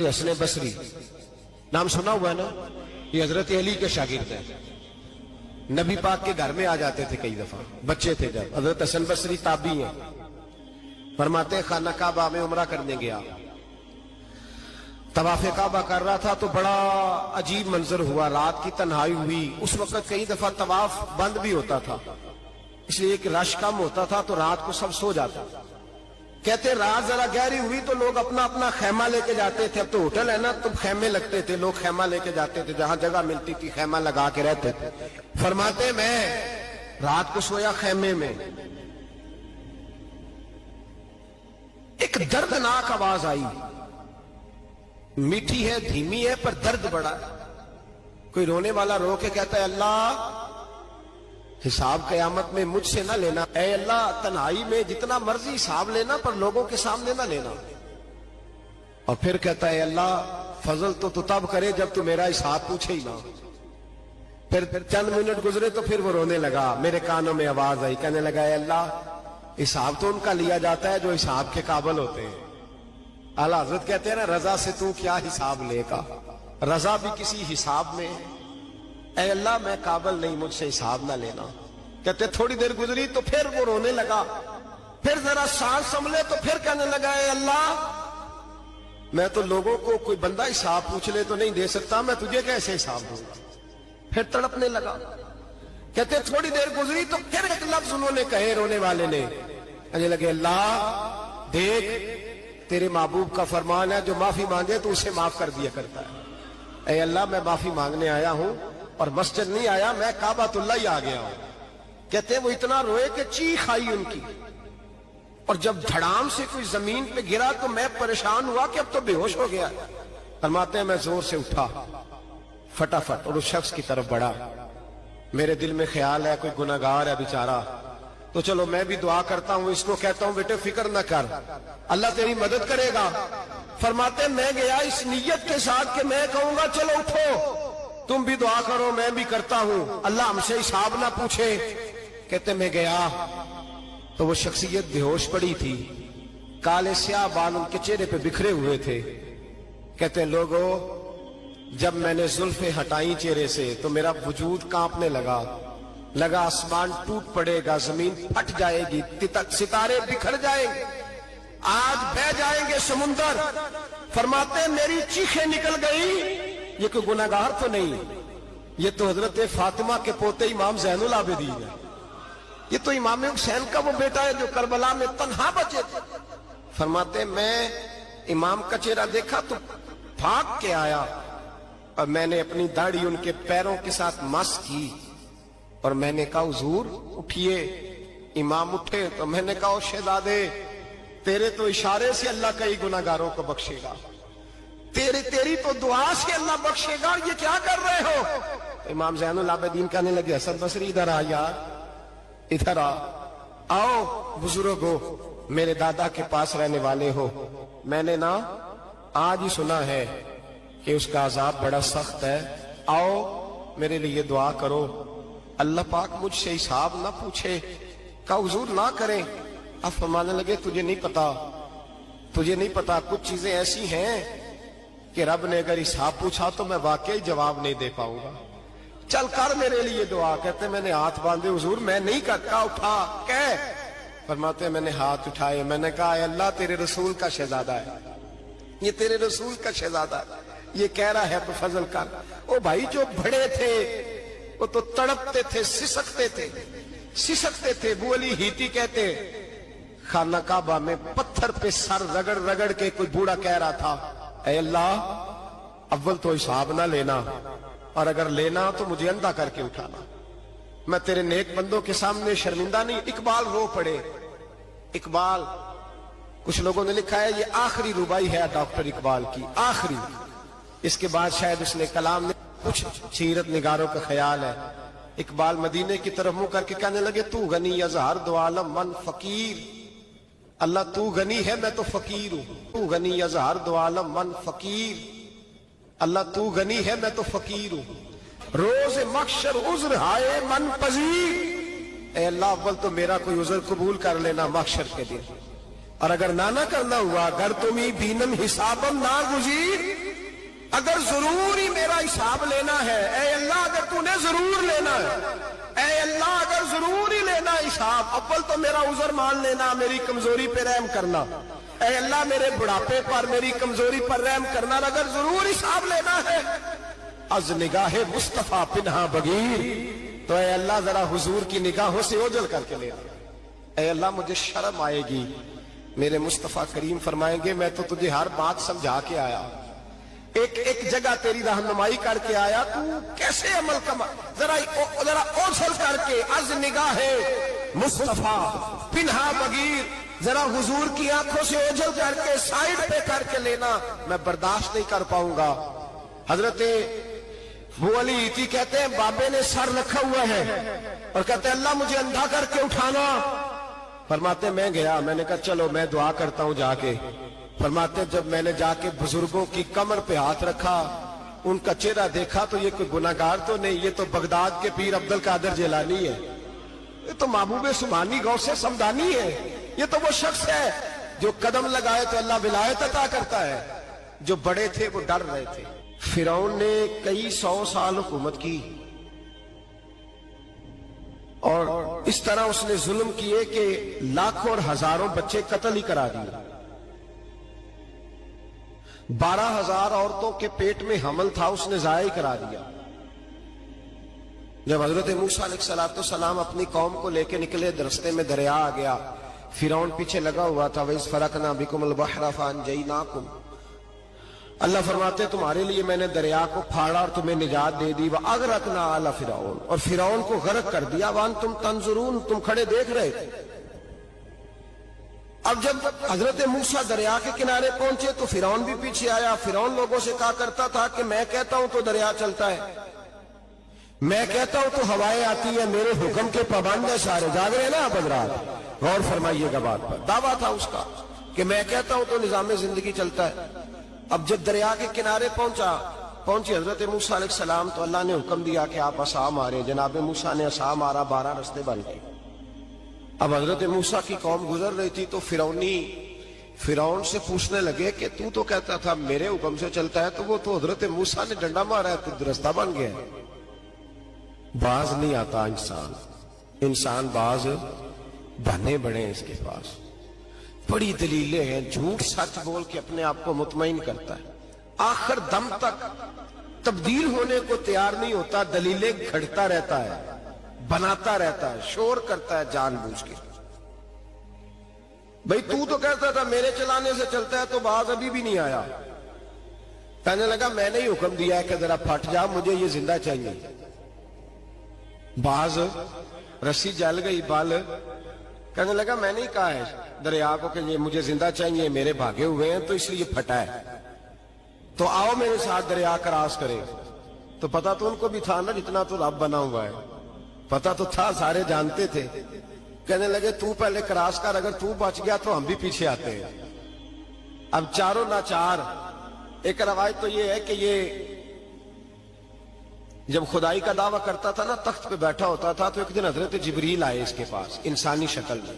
حسن بصری نام سنا ہوا ہے نا، یہ حضرت علی کے شاگرد ہیں، نبی پاک کے گھر میں آ جاتے تھے کئی دفعہ، بچے تھے جب۔ حضرت حسن بصری تابعی ہیں، فرماتے ہیں خانہ کعبہ میں عمرہ کرنے گیا، طواف کعبہ کر رہا تھا تو بڑا عجیب منظر ہوا، رات کی تنہائی ہوئی۔ اس وقت کئی دفعہ طواف بند بھی ہوتا تھا، اس لیے کہ رش کم ہوتا تھا تو رات کو سب سو جاتا۔ کہتے رات ذرا گہری ہوئی تو لوگ اپنا اپنا خیمہ لے کے جاتے تھے، اب تو ہوٹل ہے نا تو خیمے لگتے تھے، لوگ خیمہ لے کے جاتے تھے، جہاں جگہ ملتی تھی خیمہ لگا کے رہتے تھے۔ فرماتے میں رات کو سویا خیمے میں، ایک دردناک آواز آئی، میٹھی ہے دھیمی ہے پر درد بڑا ہے۔ کوئی رونے والا رو کے کہتا ہے اللہ حساب قیامت میں مجھ سے نہ لینا، اے اللہ تنہائی میں جتنا مرضی حساب لینا پر لوگوں کے سامنے نہ لینا۔ اور پھر کہتا ہے اللہ فضل تو تب کرے جب تو میرا حساب پوچھے ہی نہ۔ پھر چند منٹ گزرے تو پھر وہ رونے لگا، میرے کانوں میں آواز آئی، کہنے لگا اے اللہ حساب تو ان کا لیا جاتا ہے جو حساب کے قابل ہوتے ہیں۔ اعلیٰ حضرت کہتے ہیں نا رضا سے تو کیا حساب لے گا، رضا بھی کسی حساب میں، اے اللہ میں قابل نہیں مجھ سے حساب نہ لینا۔ کہتے تھوڑی دیر گزری تو پھر وہ رونے لگا، پھر ذرا سانس سنبھلے تو پھر کہنے لگا اے اللہ میں تو لوگوں کو کوئی بندہ حساب پوچھ لے تو نہیں دے سکتا، میں تجھے کیسے حساب دوں گا۔ پھر تڑپنے لگا۔ کہتے تھوڑی دیر گزری تو پھر ایک لفظ انہوں نے کہے رونے والے نے، کہنے لگے اللہ دیکھ تیرے محبوب کا فرمان ہے جو معافی مانگے تو اسے معاف کر دیا کرتا ہے۔ اے اللہ میں معافی مانگنے آیا ہوں اور مسجد نہیں آیا، میں کعبۃ اللہ ہی آ گیا ہوں۔ کہتے ہیں وہ اتنا روئے کہ چیخ آئی ان کی، اور جب دھڑام سے کوئی زمین پہ گرا تو میں پریشان ہوا کہ اب تو بے ہوش ہو گیا۔ فرماتے ہیں میں زور سے اٹھا فٹافٹ اور اس شخص کی طرف بڑھا، میرے دل میں خیال ہے کوئی گناہگار ہے بیچارہ، تو چلو میں بھی دعا کرتا ہوں، اس کو کہتا ہوں بیٹے فکر نہ کر اللہ تیری مدد کرے گا۔ فرماتے میں گیا اس نیت کے ساتھ کہ میں کہوں گا چلو اٹھو تم بھی دعا کرو میں بھی کرتا ہوں، اللہ ہم سے حساب نہ پوچھے۔ کہتے میں گیا تو وہ شخصیت بے ہوش پڑی تھی، کالے سیاہ بال ان کے چہرے پہ بکھرے ہوئے تھے۔ کہتے لوگوں جب میں نے زلفیں ہٹائیں چہرے سے تو میرا وجود کانپنے لگا آسمان ٹوٹ پڑے گا، زمین پھٹ جائے گی، ستارے بکھر جائیں گے، آج بہ جائیں گے سمندر۔ فرماتے میری چیخیں نکل گئی، یہ کوئی گناہگار تو نہیں، یہ تو حضرت فاطمہ کے پوتے امام زین العابدین ہے، یہ تو امام حسین کا وہ بیٹا ہے جو کربلا میں تنہا بچے تھے۔ فرماتے میں امام کا چہرہ دیکھا تو بھاگ کے آیا اور میں نے اپنی داڑھی ان کے پیروں کے ساتھ مس کی اور میں نے کہا حضور اٹھئے۔ امام اٹھے تو میں نے کہا شہزادے تیرے تو اشارے سے اللہ کئی گناہگاروں کو بخشے گا، تیری تو دعا سے اللہ بخشے گا، یہ کیا کر رہے ہو؟ امام زین العابدین کہنے لگے حسن بصری ادھر آ یار، ادھر آؤ بزرگو میرے دادا کے پاس رہنے والے ہو، میں نے نا آج ہی سنا ہے کہ اس کا عذاب بڑا سخت ہے، آؤ میرے لیے دعا کرو اللہ پاک مجھ سے حساب نہ پوچھے۔ کہا حضور نہ کریں۔ اب فرمانے لگے تجھے نہیں پتا کچھ چیزیں ایسی ہیں کہ رب نے اگر حساب پوچھا تو میں واقعی جواب نہیں دے پاؤں گا، چل کر میرے لیے دعا۔ کہتے میں نے ہاتھ باندھے حضور میں نہیں کرتا، اٹھا کہہ۔ فرماتے میں نے ہاتھ اٹھائے، میں نے کہا اے اللہ تیرے رسول کا شہزادہ ہے، یہ تیرے رسول کا شہزادہ ہے، یہ کہہ رہا ہے تو فضل کر۔ او بھائی جو بڑے تھے وہ تو تڑپتے تھے، سسکتے تھے۔ ابو علی ہیتی کہتے خانہ کعبہ میں پتھر پہ سر رگڑ رگڑ کے کوئی بوڑھا کہہ رہا تھا اے اللہ اول تو حساب نہ لینا اور اگر لینا تو مجھے اندھا کر کے اٹھانا، میں تیرے نیک بندوں کے سامنے شرمندہ نہیں۔ اقبال رو پڑے، اقبال کچھ لوگوں نے لکھا ہے یہ آخری ربائی ہے ڈاکٹر اقبال کی، آخری، اس کے بعد شاید اس نے کلام نے کچھ سیرت نگاروں کا خیال ہے۔ اقبال مدینے کی طرف منہ کر کے کہنے لگے تو غنی از ہر دو عالم من فقیر، اللہ تو غنی ہے میں تو فقیر ہوں، تو غنی از ہر دو عالم من فقیر، اللہ تو غنی ہے میں تو فقیر ہوں، روز محشر عذر ہائے من پذیر، اے اللہ اول تو میرا کوئی عذر قبول کر لینا محشر کے دن، اور اگر نہ کرنا ہوا اگر تمہیں بینم حسابم نہ گزیر، اگر ضرور ہی میرا حساب لینا ہے، اے اللہ اگر تو نے ضرور لینا ہے، اے اللہ اگر ضرور ہی لینا حساب، اول تو میرا عذر مان لینا، میری کمزوری پہ رحم کرنا، اے اللہ میرے بڑھاپے پر میری کمزوری پر رحم کرنا، اگر ضرور حساب لینا ہے از نگاہ مصطفیٰ پنہا بغیر، تو اے اللہ ذرا حضور کی نگاہوں سے اوجھل کر کے لینا، اے اللہ مجھے شرم آئے گی۔ میرے مصطفیٰ کریم فرمائیں گے میں تو تجھے ہر بات سمجھا کے آیا، ایک جگہ تیری رہنمائی کر کے آیا، تو کیسے عمل کما، ذرا اوجھل کر کے از نگاہ مصطفیٰ پنہا بغیر، ذرا حضور کی آنکھوں سے اوجھل کر کے سائیڈ پہ کر کے لینا، میں برداشت نہیں کر پاؤں گا۔ حضرت ابو علی ایتی کہتے ہیں بابے نے سر رکھا ہوا ہے اور کہتے ہیں اللہ مجھے اندھا کر کے اٹھانا، فرماتے میں گیا، میں نے کہا چلو میں دعا کرتا ہوں جا کے، فرماتے جب میں نے جا کے بزرگوں کی کمر پہ ہاتھ رکھا، ان کا چہرہ دیکھا تو یہ کوئی گناہگار تو نہیں، یہ تو بغداد کے پیر عبد القادر جیلانی ہے، یہ تو محبوب سبحانی غوث سمدانی ہے، یہ تو وہ شخص ہے جو قدم لگائے تو اللہ ولایت عطا کرتا ہے۔ جو بڑے تھے وہ ڈر رہے تھے۔ فرعون نے کئی 100 سال حکومت کی اور اس طرح اس نے ظلم کیے کہ لاکھوں اور ہزاروں بچے قتل ہی کرا دیے، 12,000 عورتوں کے پیٹ میں حمل تھا اس نے ضائع کرا دیا۔ جب حضرت موسیٰ علیہ السلام اپنی قوم کو لے کے نکلے، رستے میں دریا آ گیا، فرعون پیچھے لگا ہوا تھا، وَإِذْ فَرَقْنَا بِكُمُ الْبَحْرَ فَأَنْجَيْنَاكُمْ، اللہ فرماتے تمہارے لیے میں نے دریا کو پھاڑا اور تمہیں نجات دے دی، وَأَغْرَقْنَا آلَ فِرْعَوْنَ، اور فرعون کو غرق کر دیا، وَأَنْتُمْ تَنْظُرُونَ، تم کھڑے دیکھ رہے تھے۔ اب جب حضرت موسیٰ دریا کے کنارے پہنچے تو فرعون بھی پیچھے آیا۔ فرعون لوگوں سے کہا کرتا تھا کہ میں کہتا ہوں تو دریا چلتا ہے، میں کہتا ہوں تو ہوائیں آتی ہیں، میرے حکم کے پابند ہے سارے۔ جاگ رہے نا آپ حضرات، غور فرمائیے گا بات پر، دعویٰ تھا اس کا کہ میں کہتا ہوں تو نظام زندگی چلتا ہے۔ اب جب دریا کے کنارے پہنچی حضرت موسیٰ علیہ السلام تو اللہ نے حکم دیا کہ آپ عصا مارے۔ جناب موسیٰ نے عصا مارا، 12 رستے بن گئے۔ اب حضرت موسیٰ کی قوم گزر رہی تھی تو فرعون سے پوچھنے لگے کہ تو کہتا تھا میرے حکم سے چلتا ہے، تو وہ تو حضرت موسیٰ نے ڈنڈا مارا ہے تو رستہ بن گیا ہے۔ باز نہیں آتا انسان باز بنے بڑے اس کے پاس بڑی دلیلیں ہیں، جھوٹ سچ بول کے اپنے آپ کو مطمئن کرتا ہے، آخر دم تک تبدیل ہونے کو تیار نہیں ہوتا، دلیلیں گھڑتا رہتا ہے، بناتا رہتا ہے، شور کرتا ہے جان بوجھ کے۔ بھئی تو کہتا تھا میرے چلانے سے چلتا ہے، تو باز ابھی بھی نہیں آیا۔ کہنے لگا میں نے ہی حکم دیا ہے کہ ذرا پھٹ جا، مجھے یہ زندہ چاہیے۔ باز رسی جل گئی، بال کہنے لگا میں نے ہی کہا ہے دریا کو کہ یہ مجھے زندہ چاہیے، میرے بھاگے ہوئے ہیں تو اس لیے پھٹا ہے، تو آؤ میرے ساتھ دریا کراس کرے۔ تو پتا تو ان کو بھی تھا نا، جتنا تو رب بنا ہوا ہے، پتا تو تھا، سارے جانتے تھے۔ کہنے لگے تو پہلے کراس کر، اگر تو بچ گیا تو ہم بھی پیچھے آتے ہیں۔ اب چاروں ناچار۔ ایک روایت تو یہ ہے کہ یہ جب خدائی کا دعویٰ کرتا تھا نا، تخت پہ بیٹھا ہوتا تھا، تو ایک دن حضرت جبریل آئے اس کے پاس انسانی شکل میں،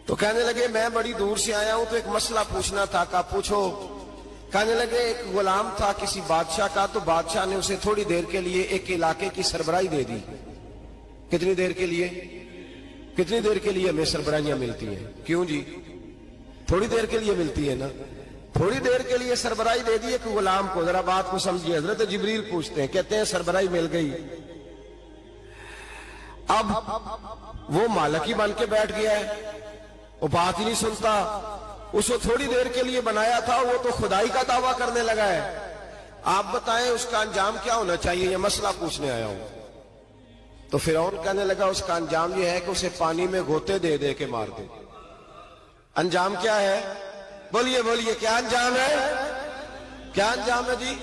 تو کہنے لگے میں بڑی دور سے آیا ہوں تو ایک مسئلہ پوچھنا تھا۔ کہا پوچھو۔ کہنے لگے ایک غلام تھا کسی بادشاہ کا، تو بادشاہ نے اسے تھوڑی دیر کے لیے ایک علاقے کی سربراہی دے دی۔ کتنی دیر کے لیے ہمیں سربراہیاں ملتی ہیں؟ کیوں جی؟ تھوڑی دیر کے لیے ملتی ہے نا، تھوڑی دیر کے لیے سربراہی دے دی ایک غلام کو۔ ذرا بات کو سمجھیے، حضرت جبریل پوچھتے ہیں، کہتے ہیں سربراہی مل گئی، اب وہ مالک ہی بن کے بیٹھ گیا ہے، وہ بات ہی نہیں سنتا، اس کو تھوڑی دیر کے لیے بنایا تھا، وہ تو خدائی کا دعویٰ کرنے لگا ہے، آپ بتائیں اس کا انجام کیا ہونا چاہیے؟ یہ مسئلہ پوچھنے آیا ہوں۔ تو فرعون کہنے لگا اس کا انجام یہ ہے کہ اسے پانی میں غوطے دے دے کے مار دے۔ انجام کیا ہے؟ بولیے بولیے، کیا انجام ہے؟ کیا انجام ہے جی؟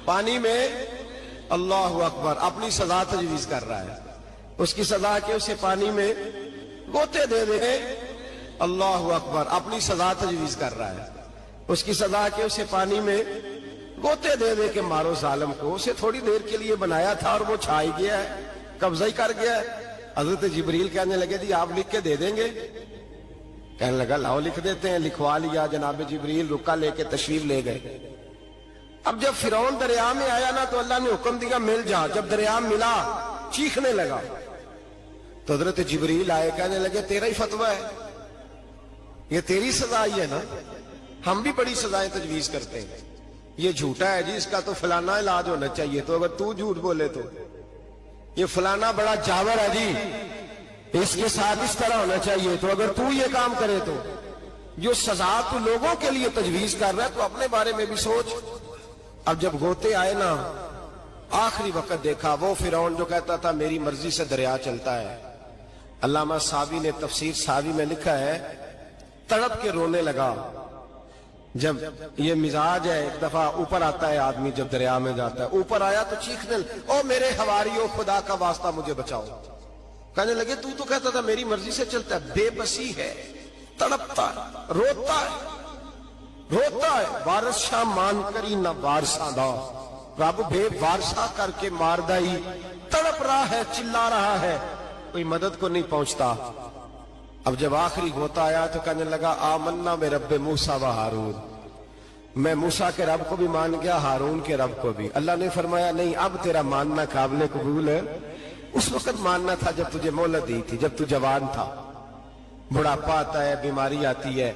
پانی میں، اللہ اکبر، اپنی سزا تجویز کر رہا ہے۔ اس کی سزا کہ اسے پانی میں غوطے دے دے، اللہ اکبر، اپنی سزا تجویز کر رہا ہے۔ اس کی سزا کہ اسے پانی میں غوطے دے دے کے مارو ظالم کو۔ اسے تھوڑی دیر کے لیے بنایا تھا اور وہ چھائی گیا ہے، قبضہ ہی کر گیا ہے۔ حضرت جبریل کہنے لگے جی آپ لکھ کے دے دیں گے؟ کہنے لگا لاؤ لکھ دیتے ہیں. لکھوا لیا. جناب جبریل رکا لے کے تشریف لے گئے. اب جب فرعون دریا میں آیا نا تو اللہ نے حکم دیا مل جا. جب دریا ملا چیخنے لگا تو حضرت جبریل آئے, کہنے لگے تیرا ہی فتویٰ ہے, یہ تیری سزا ہی ہے نا. ہم بھی بڑی سزائیں تجویز کرتے ہیں. یہ جھوٹا ہے جی, اس کا تو فلانا علاج ہونا چاہیے, تو اگر تو جھوٹ بولے تو یہ فلانا بڑا جاور ہے جی, اس کے ساتھ اس طرح ہونا چاہیے, تو اگر تو یہ کام کرے تو جو سزا تو لوگوں کے لیے تجویز کر رہا ہے تو اپنے بارے میں بھی سوچ. اب جب غوطے آئے نا, آخری وقت دیکھا وہ فرعون جو کہتا تھا میری مرضی سے دریا چلتا ہے. علامہ ساوی نے تفسیر ساوی میں لکھا ہے تڑپ کے رونے لگا. جب یہ مزاج ہے, ایک دفعہ اوپر آتا ہے آدمی جب دریا میں جاتا ہے, اوپر آیا تو چیخنے او میرے حواریو خدا کا واسطہ مجھے بچاؤ. کہنے لگے تو کہتا تھا میری مرضی سے چلتا ہے. بے بسی ہے, تڑپتا ہے, روتا ہے. وارث شاہ مان کری نہ وارثہ دا, رب بے وارثہ کر کے مار دائی. تڑپ رہا ہے, چلا رہا ہے, کوئی مدد کو نہیں پہنچتا. اب جب آخری غوطہ آیا تو کہنے لگا آمنا میں رب موسیٰ و ہارون, میں موسیٰ کے رب کو بھی مان گیا, ہارون کے رب کو بھی. اللہ نے فرمایا نہیں, اب تیرا ماننا قابل قبول ہے. اس وقت ماننا تھا جب تجھے مہلت دی تھی, جب تو جوان تھا. بڑھاپا آتا ہے, بیماری آتی ہے,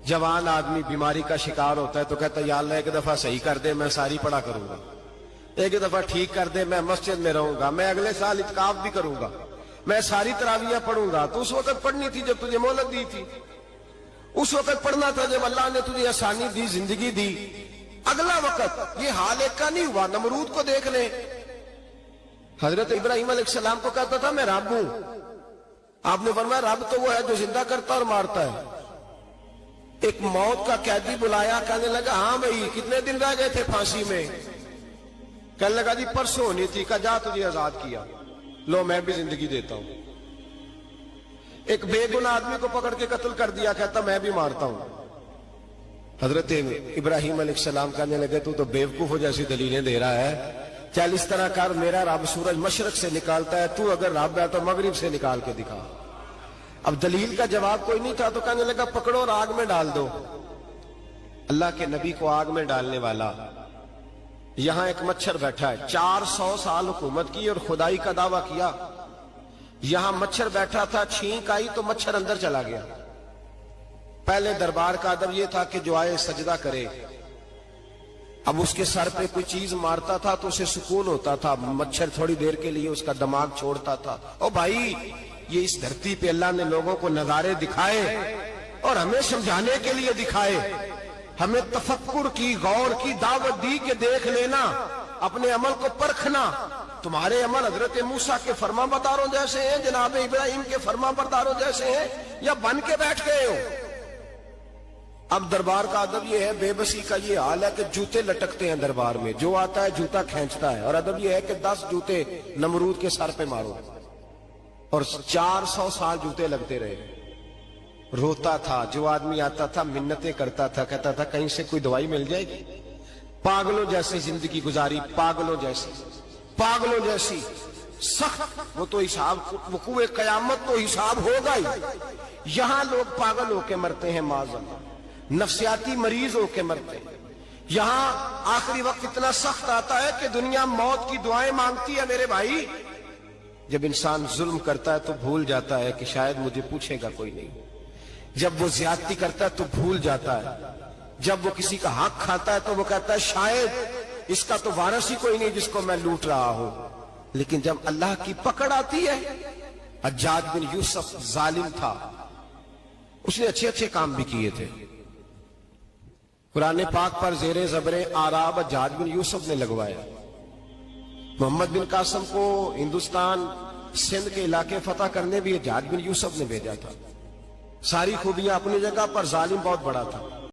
جوان آدمی بیماری کا شکار ہوتا ہے تو کہتا ہے یا اللہ ایک دفعہ صحیح کر دے, میں ساری پڑھا کروں گا. ایک دفعہ ٹھیک کر دے, میں مسجد میں رہوں گا, میں اگلے سال اعتکاف بھی کروں گا, میں ساری تراویح پڑھوں گا. تو اس وقت پڑھنی تھی جب تجھے مہلت دی تھی. اس وقت پڑھنا تھا جب اللہ نے تجھے آسانی دی, زندگی دی. اگلا وقت یہ حال ایک کا نہیں ہوا. نمرود کو دیکھ لیں, حضرت ابراہیم علیہ السلام کو کہتا تھا میں رب ہوں. آپ نے فرمایا رب تو وہ ہے جو زندہ کرتا اور مارتا ہے. ایک موت کا قیدی بلایا, کہنے لگا ہاں بھائی کتنے دن رہ گئے تھے پھانسی میں؟ کہنے لگا جی پرسوں ہونی تھی. کہا جا تجھے آزاد کیا, لو میں بھی زندگی دیتا ہوں. ایک بے گناہ آدمی کو پکڑ کے قتل کر دیا, کہتا میں بھی مارتا ہوں. حضرت ابراہیم علیہ السلام کہنے لگے تو بیوقوفوں جیسی دلیلیں دے رہا ہے. چل اس طرح کر, میرا رب سورج مشرق سے نکالتا ہے, تو اگر رب ہے تو مغرب سے نکال کے دکھا. اب دلیل کا جواب کوئی نہیں تھا تو کہنے لگا پکڑو اور آگ میں ڈال دو. اللہ کے نبی کو آگ میں ڈالنے والا. یہاں ایک مچھر بیٹھا ہے, 400 سال حکومت کی اور خدائی کا دعویٰ کیا. یہاں مچھر بیٹھا تھا, چھینک آئی تو مچھر اندر چلا گیا. پہلے دربار کا ادب یہ تھا کہ جو آئے سجدہ کرے. اب اس کے سر پہ کوئی چیز مارتا تھا تو اسے سکون ہوتا تھا. مچھر تھوڑی دیر کے لیے اس کا دماغ چھوڑتا تھا. او بھائی یہ اس دھرتی پہ اللہ نے لوگوں کو نظارے دکھائے اور ہمیں سمجھانے کے لیے دکھائے. ہمیں تفکر کی, غور کی دعوت دی کہ دیکھ لینا, اپنے عمل کو پرکھنا. تمہارے عمل حضرت موسیٰ کے فرما برداروں جیسے ہیں, جناب ابراہیم کے فرما برداروں جیسے ہیں, یا بن کے بیٹھ گئے ہو. اب دربار کا ادب یہ ہے, بے بسی کا یہ حال ہے کہ جوتے لٹکتے ہیں دربار میں, جو آتا ہے جوتا کھینچتا ہے. اور ادب یہ ہے کہ 10 جوتے نمرود کے سر پہ مارو. اور 400 سال جوتے لگتے رہے. روتا تھا, جو آدمی آتا تھا منتیں کرتا تھا, کہتا تھا کہیں سے کوئی دوائی مل جائے گی. پاگلوں جیسی زندگی گزاری, پاگلوں جیسی سخت. وہ تو حساب, وقوع قیامت تو حساب ہوگا ہی. یہاں لوگ پاگل ہو کے مرتے ہیں, معذاللہ نفسیاتی مریض ہو کے مرتے ہیں. یہاں آخری وقت اتنا سخت آتا ہے کہ دنیا موت کی دعائیں مانگتی ہے. میرے بھائی جب انسان ظلم کرتا ہے تو بھول جاتا ہے کہ شاید مجھے پوچھے گا کوئی نہیں. جب وہ زیادتی کرتا ہے تو بھول جاتا ہے. جب وہ کسی کا حق کھاتا ہے تو وہ کہتا ہے شاید اس کا تو وارث ہی کوئی نہیں جس کو میں لوٹ رہا ہوں. لیکن جب اللہ کی پکڑ آتی ہے, حجاج بن یوسف ظالم تھا, اس نے اچھے کام بھی کیے تھے. قرآن پاک پر زیر زبر آراب حجاج بن یوسف نے لگوایا. محمد بن قاسم کو ہندوستان سندھ کے علاقے فتح کرنے بھی حجاج بن یوسف نے بھیجا تھا. ساری خوبیاں اپنی جگہ پر, ظالم بہت بڑا تھا.